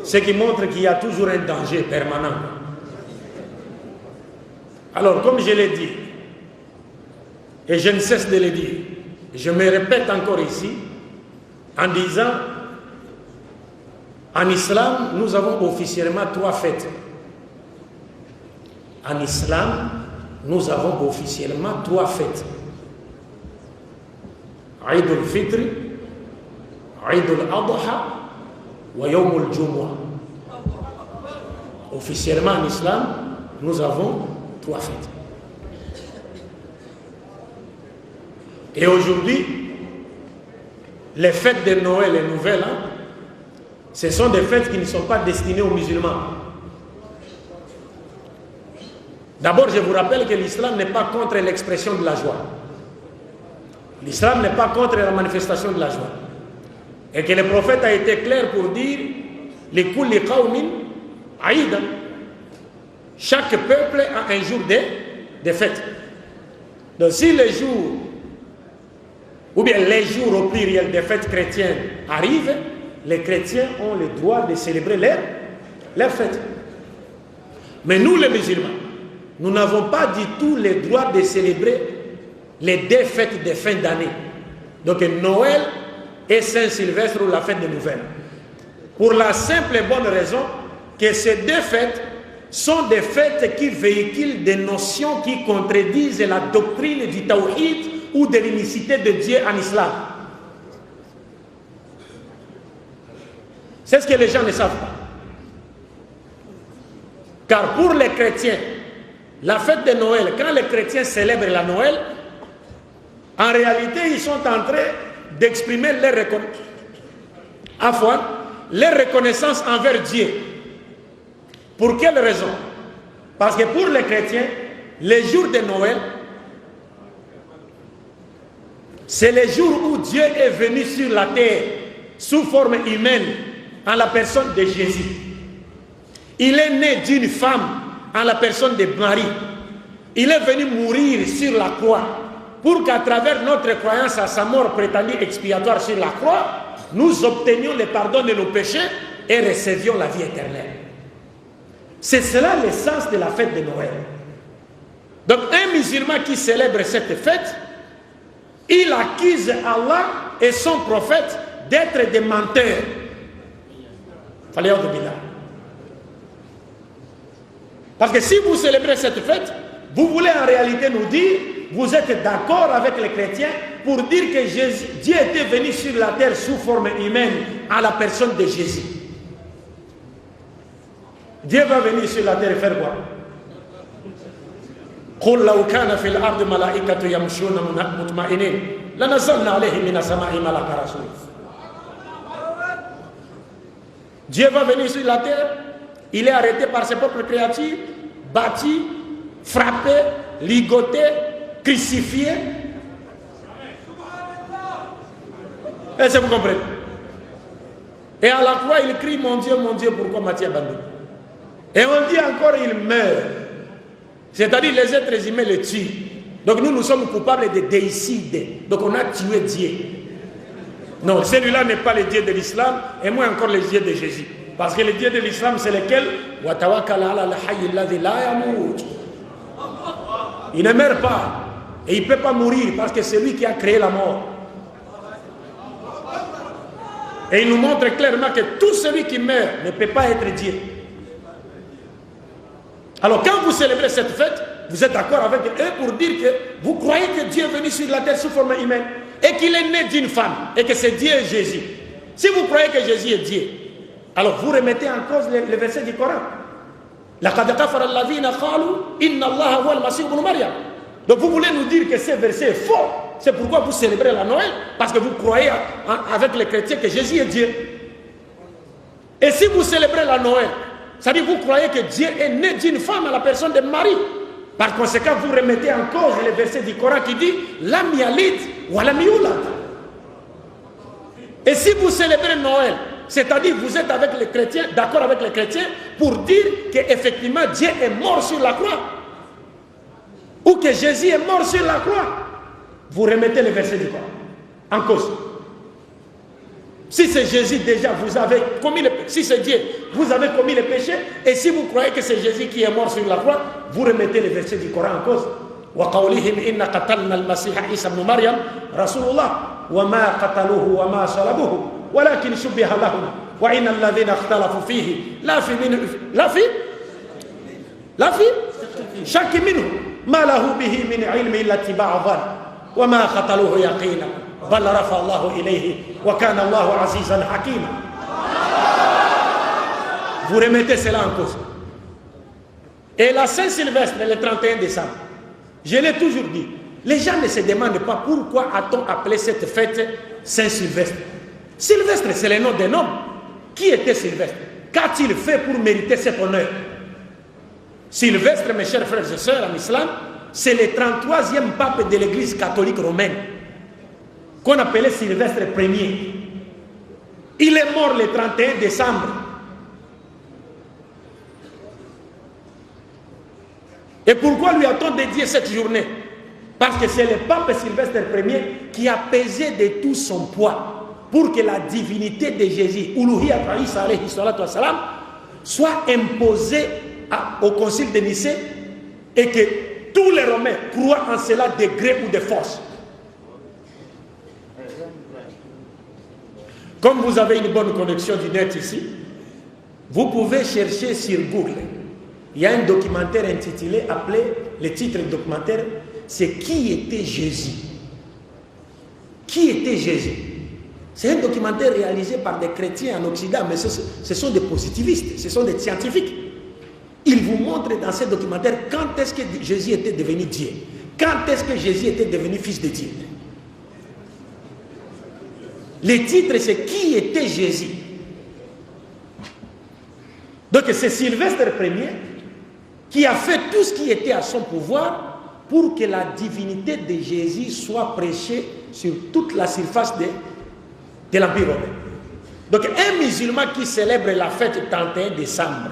Ce qui montre qu'il y a toujours un danger permanent. Alors, comme je l'ai dit, et je ne cesse de le dire, je me répète encore ici, en disant, en islam, nous avons officiellement 3 fêtes. En islam, nous avons officiellement 3 fêtes. Eid al-Fitr, Eid al-Adha, wa Yawm al-Jumu'ah. Officiellement en islam, nous avons 3 fêtes. Et aujourd'hui, les fêtes de Noël et Nouvel An, ce sont des fêtes qui ne sont pas destinées aux musulmans. D'abord, je vous rappelle que l'islam n'est pas contre l'expression de la joie. L'islam n'est pas contre la manifestation de la joie. Et que le prophète a été clair pour dire « Likulli qawmin aïdan ». Chaque peuple a un jour de fête. Donc si les jours, ou bien les jours au pluriel des fêtes chrétiennes arrivent, les chrétiens ont le droit de célébrer leurs fêtes. Mais nous les musulmans, nous n'avons pas du tout le droit de célébrer les 2 fêtes de fin d'année. Donc Noël et Saint-Sylvestre ou la fête de Nouvelle. Pour la simple et bonne raison que ces 2 fêtes sont des fêtes qui véhiculent des notions qui contredisent la doctrine du tawhid ou de l'unicité de Dieu en islam. C'est ce que les gens ne savent pas. Car pour les chrétiens, la fête de Noël, quand les chrétiens célèbrent la Noël, en réalité, ils sont en train d'exprimer leur reconnaissance envers Dieu. Pour quelle raison? Parce que pour les chrétiens, les jours de Noël, c'est le jour où Dieu est venu sur la terre sous forme humaine en la personne de Jésus. Il est né d'une femme en la personne de Marie. Il est venu mourir sur la croix pour qu'à travers notre croyance à sa mort prétendue expiatoire sur la croix, nous obtenions le pardon de nos péchés et recevions la vie éternelle. C'est cela le sens de la fête de Noël. Donc un musulman qui célèbre cette fête, il accuse Allah et son prophète d'être des menteurs. Parce que si vous célébrez cette fête, vous voulez en réalité nous dire, vous êtes d'accord avec les chrétiens pour dire que Dieu était venu sur la terre sous forme humaine à la personne de Jésus. Dieu va venir sur la terre et faire quoi? قل لو كان في الأرض ملائكة يمشون مطمئنين لنزلنا عليهم من السماء ملكا رسولا. Dieu va venir sur la terre, il est arrêté par ses propres créatures, battu, frappé, ligoté, crucifié. Est-ce que vous comprenez? Et à la croix, il crie, mon Dieu, pourquoi m'as-tu abandonné? Et on dit encore, il meurt. C'est-à-dire les êtres humains le tuent. Donc nous sommes coupables de déicide. Donc on a tué Dieu. Non, celui-là n'est pas le Dieu de l'islam, et moins encore le Dieu de Jésus. Parce que le Dieu de l'islam, c'est lequel? Il ne meurt pas. Et il ne peut pas mourir parce que c'est lui qui a créé la mort. Et il nous montre clairement que tout celui qui meurt ne peut pas être Dieu. Alors quand vous célébrez cette fête, vous êtes d'accord avec eux pour dire que vous croyez que Dieu est venu sur la terre sous forme humaine et qu'il est né d'une femme et que c'est Dieu et Jésus. Si vous croyez que Jésus est Dieu, alors vous remettez en cause les versets du Coran. Donc vous voulez nous dire que ce verset est faux. C'est pourquoi vous célébrez la Noël, parce que vous croyez avec les chrétiens que Jésus est Dieu. Et si vous célébrez la Noël, c'est-à-dire vous croyez que Dieu est né d'une femme à la personne de Marie. Par conséquent, vous remettez en cause le verset du Coran qui dit Lam yalid wa lam yulad. Et si vous célébrez Noël, c'est-à-dire vous êtes avec les chrétiens, d'accord avec les chrétiens, pour dire qu'effectivement Dieu est mort sur la croix, ou que Jésus est mort sur la croix, vous remettez le verset du Coran en cause. Si c'est Jésus déjà, vous avez commis le péché. Si c'est Dieu, vous avez commis le péché. Et si vous croyez que c'est Jésus qui est mort sur la croix, vous remettez les versets du Coran en cause. وَقَوْلِهِمْ إِنَّ قَتَلْنَا الْمَسِيحَ عِيسَى بْنُ مَرْيَمَ رَسُولُ اللَّهِ وَمَا قَتَلُوهُ وَمَا صَلَبُوهُ وَلَكِنْ شُبِّهَ لَهُمْ وَإِنَّ الَّذِينَ اخْتَلَفُوا فِيهِ لا في شك منه ما له به من علم إلا اتباع الظن وما قتلوه يقينا بل رفع الله إليه وكان الله عزيزا حكيما. Vous remettez cela en cause. Et la Saint-Sylvestre, le 31 décembre, je l'ai toujours dit, les gens ne se demandent pas pourquoi a-t-on appelé cette fête Saint-Sylvestre. Sylvestre, c'est le nom d'un homme. Qui était Sylvestre? Qu'a-t-il fait pour mériter cet honneur? Sylvestre, mes chers frères et sœurs en islam, c'est le 33e pape de l'église catholique romaine, qu'on appelait Sylvestre Ier. Il est mort le 31 décembre. Et pourquoi lui a-t-on dédié cette journée? Parce que c'est le pape Sylvestre Ier qui a pesé de tout son poids pour que la divinité de Jésus, Uluhiyat Isa alayhi salatu wassalam, soit imposée au concile de Nicée et que tous les Romains croient en cela de gré ou de force. Comme vous avez une bonne connexion du net ici, vous pouvez chercher sur Google. Il y a un documentaire intitulé, appelé, le titre du documentaire, c'est Qui était Jésus? Qui était Jésus? C'est un documentaire réalisé par des chrétiens en Occident, mais ce sont des positivistes, ce sont des scientifiques. Ils vous montrent dans ce documentaire quand est-ce que Jésus était devenu Dieu, quand est-ce que Jésus était devenu fils de Dieu. Le titre, c'est Qui était Jésus? Donc c'est Sylvestre Ier qui a fait tout ce qui était à son pouvoir pour que la divinité de Jésus soit prêchée sur toute la surface de l'Empire romain. Donc un musulman qui célèbre la fête 31 décembre,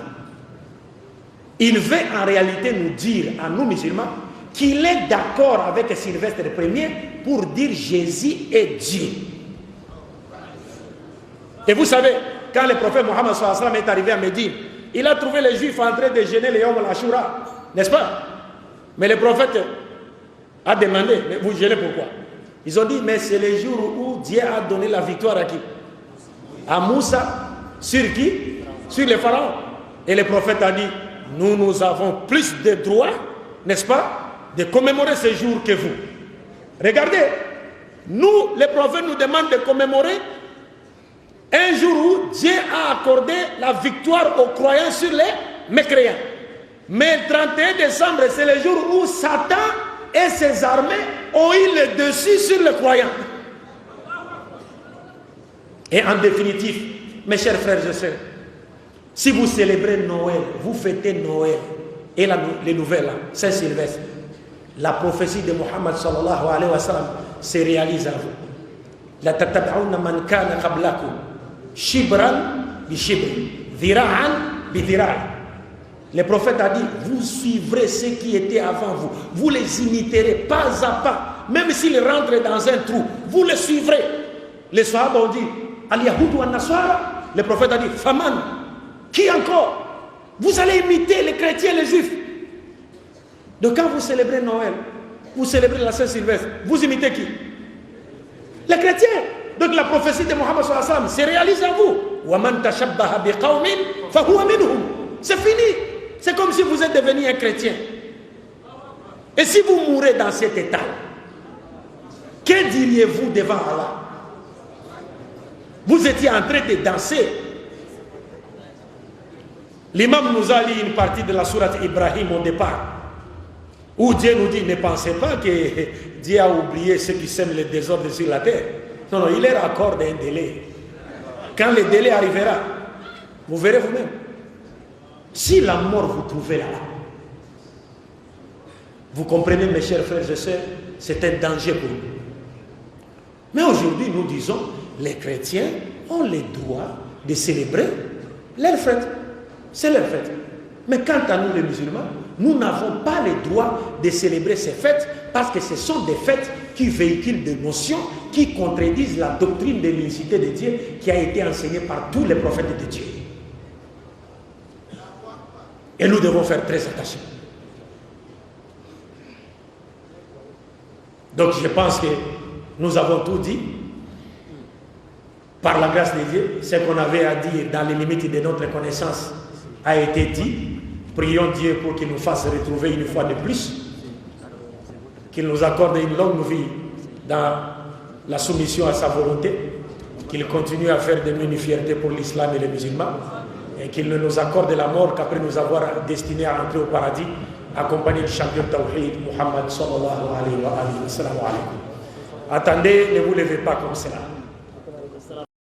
il veut en réalité nous dire, à nous musulmans, qu'il est d'accord avec Sylvestre Ier pour dire Jésus est Dieu. Et vous savez, quand le prophète Mohammed sallallahu alayhi wa sallam est arrivé à Médine, il a trouvé les Juifs en train de jeûner le Yom al-Ashura, n'est-ce pas? Mais le prophète a demandé, mais vous jeûnez pourquoi? Ils ont dit, mais c'est le jour où Dieu a donné la victoire à qui? À Moussa. Sur qui? Sur les pharaons. Et le prophète a dit, nous avons plus de droits, n'est-ce pas, de commémorer ce jour que vous. Regardez, nous, le prophète nous demande de commémorer un jour où Dieu a accordé la victoire aux croyants sur les mécréants. Mais le 31 décembre, c'est le jour où Satan et ses armées ont eu le dessus sur les croyants. Et en définitive, mes chers frères et sœurs, si vous célébrez Noël, vous fêtez Noël et les nouvelles, Saint-Sylvestre, la prophétie de Mohammed sallallahu alayhi wa sallam se réalise à vous. La tatab'ouna man kana qablakum shibran bi shibri, dhira'an bi dhira'i. Le prophète a dit, vous suivrez ceux qui étaient avant vous. Vous les imiterez pas à pas. Même s'ils rentrent dans un trou, vous les suivrez. Les Sahaba ont dit, Al-Yahoud wa Nasara. Le prophète a dit, Faman. Qui encore? Vous allez imiter les chrétiens et les juifs. Donc quand vous célébrez Noël, vous célébrez la Saint-Sylvestre, vous imitez qui? Les chrétiens. Donc la prophétie de Mohammed sallallahu alayhi wa sallam se réalise à vous. Wa man tashabbaha bi qawmin fa huwa minhum. C'est fini. C'est comme si vous êtes devenu un chrétien. Et si vous mourrez dans cet état, que diriez-vous devant Allah? Vous étiez en train de danser. L'imam nous a lu une partie de la sourate Ibrahim au départ, où Dieu nous dit, ne pensez pas que Dieu a oublié ceux qui sèment le désordre sur la terre. Non, non, il leur accorde un délai. Quand le délai arrivera, vous verrez vous-même. Si la mort vous trouvez là, vous comprenez, mes chers frères et sœurs, c'est un danger pour nous. Mais aujourd'hui, nous disons, les chrétiens ont le droit de célébrer leur fête. C'est leur fête. Mais quant à nous, les musulmans, Nous n'avons pas le droit de célébrer ces fêtes parce que ce sont des fêtes qui véhiculent des notions qui contredisent la doctrine de l'unicité de Dieu qui a été enseignée par tous les prophètes de Dieu. Et nous devons faire très attention. Donc je pense que nous avons tout dit. Par la grâce de Dieu, ce qu'on avait à dire dans les limites de notre connaissance a été dit. Prions Dieu pour qu'il nous fasse retrouver une fois de plus, qu'il nous accorde une longue vie dans la soumission à sa volonté, qu'il continue à faire de nous une fierté pour l'islam et les musulmans, et qu'il ne nous accorde la mort qu'après nous avoir destinés à entrer au paradis, accompagné du champion Tawhid, Muhammad sallallahu alayhi wa sallam. Attendez, ne vous levez pas comme cela.